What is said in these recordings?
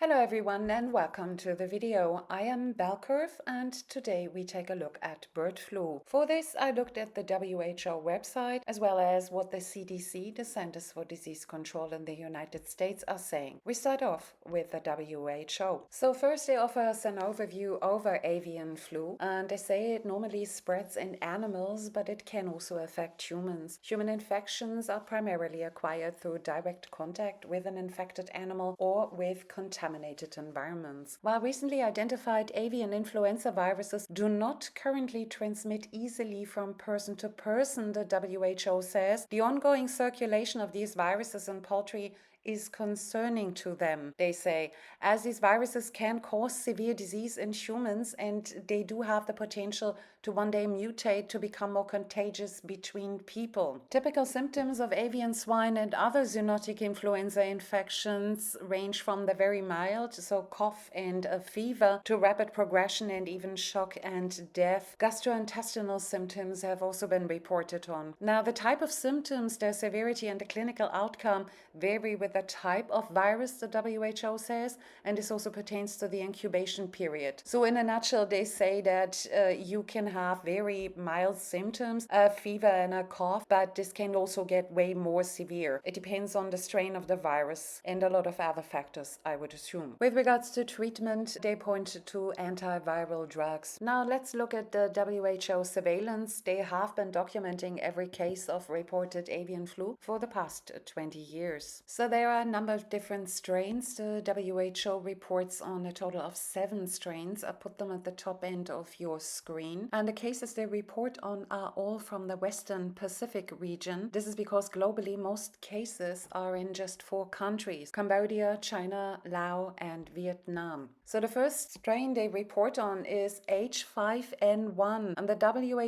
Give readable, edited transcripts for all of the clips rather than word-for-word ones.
Hello everyone and welcome to the video. I am Bellcurve and today we take a look at bird flu. For this I looked at the WHO website as well as what the CDC, the Centers for Disease Control in the United States, are saying. We start off with the WHO. So first they offer us an overview over avian flu and they say it normally spreads in animals but it can also affect humans. Human infections are primarily acquired through direct contact with an infected animal or with contaminated environments. While recently identified avian influenza viruses do not currently transmit easily from person to person, the WHO says, the ongoing circulation of these viruses in poultry is concerning to them. They say, as these viruses can cause severe disease in humans and they do have the potential to one day mutate to become more contagious between people. Typical symptoms of avian, swine and other zoonotic influenza infections range from the very mild, so cough and a fever, to rapid progression and even shock and death. Gastrointestinal symptoms have also been reported on. Now, the type of symptoms, their severity and the clinical outcome vary with the type of virus, the WHO says, and this also pertains to the incubation period. So in a nutshell, they say that you can have very mild symptoms, a fever and a cough, but this can also get way more severe. It depends on the strain of the virus and a lot of other factors, I would assume. With regards to treatment, they point to antiviral drugs. Now let's look at the WHO surveillance. They have been documenting every case of reported avian flu for the past 20 years. So there are a number of different strains. The WHO reports on a total of 7 strains. I put them at the top end of your screen. And the cases they report on are all from the Western Pacific region. This is because globally most cases are in just 4 countries: Cambodia, China, Laos, and Vietnam. So the first strain they report on is H5N1. And the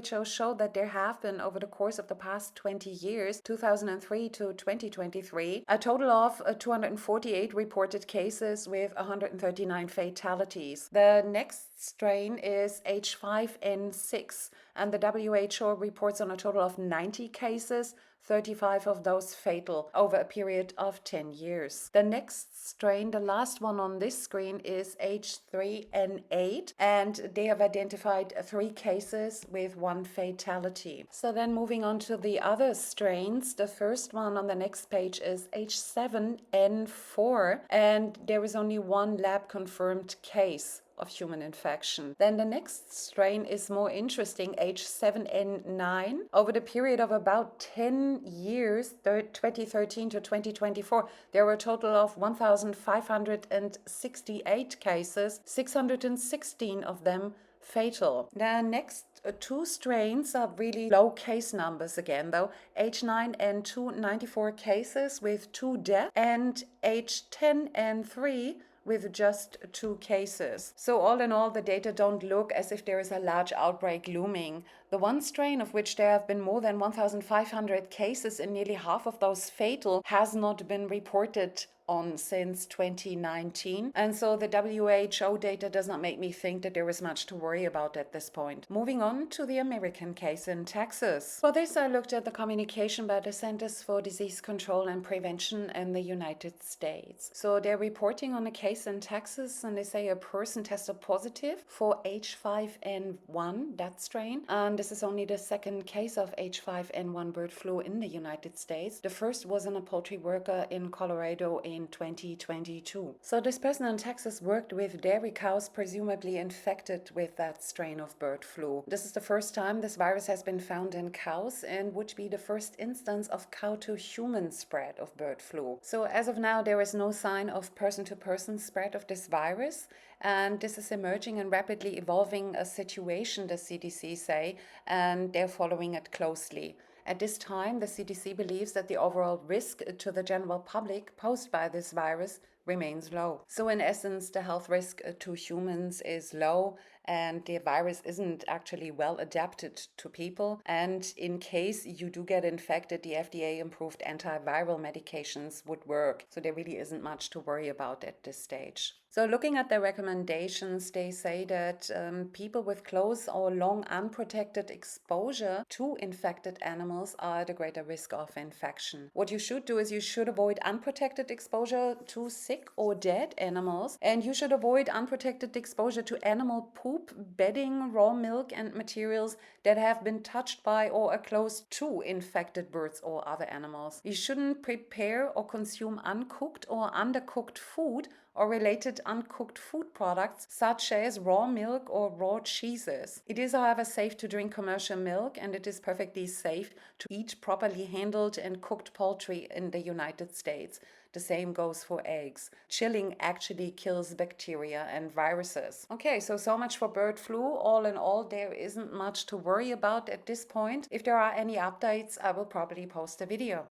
WHO showed that there have been, over the course of the past 20 years, 2003 to 2023, a total of 248 reported cases with 139 fatalities. The next strain is H5N6, and the WHO reports on a total of 90 cases, 35 of those fatal, over a period of 10 years. The next strain, the last one on this screen, is H3N8, and they have identified 3 cases with 1 fatality. So then moving on to the other strains, the first one on the next page is H7N4, and there is only 1 lab-confirmed case of human infection. Then the next strain is more interesting, H7N9. Over the period of about 10 years, 2013 to 2024, there were a total of 1,568 cases, 616 of them fatal. The next 2 strains are really low case numbers again, though. H9N2, 94 cases with 2 deaths, and H10N3 with just 2 cases. So all in all, the data don't look as if there is a large outbreak looming. The one strain of which there have been more than 1,500 cases and nearly half of those fatal has not been reported on since 2019. And so the WHO data does not make me think that there is much to worry about at this point. Moving on to the American case in Texas. For this, I looked at the communication by the Centers for Disease Control and Prevention in the United States. So they're reporting on a case in Texas, and they say a person tested positive for H5N1, that strain. And this is only the 2nd case of H5N1 bird flu in the United States. The first was in a poultry worker in Colorado in 2022. So this person in Texas worked with dairy cows presumably infected with that strain of bird flu. This is the first time this virus has been found in cows and would be the first instance of cow to human spread of bird flu. So as of now, there is no sign of person-to-person spread of this virus, and this is emerging and rapidly evolving a situation, the CDC say, and they're following it closely. At this time, the CDC believes that the overall risk to the general public posed by this virus remains low. So in essence, the health risk to humans is low, and the virus isn't actually well adapted to people. And in case you do get infected, the FDA-approved antiviral medications would work. So there really isn't much to worry about at this stage. So looking at the recommendations, they say that people with close or long unprotected exposure to infected animals are at a greater risk of infection. What you should do is you should avoid unprotected exposure to sick or dead animals, and you should avoid unprotected exposure to animal poop, bedding, raw milk, and materials that have been touched by or are close to infected birds or other animals. You shouldn't prepare or consume uncooked or undercooked food or related uncooked food products such as raw milk or raw cheeses. It is, however, safe to drink commercial milk, and it is perfectly safe to eat properly handled and cooked poultry in the United States. The same goes for eggs. Chilling actually kills bacteria and viruses. Okay, so much for bird flu. All in all, there isn't much to worry about at this point. If there are any updates, I will probably post a video.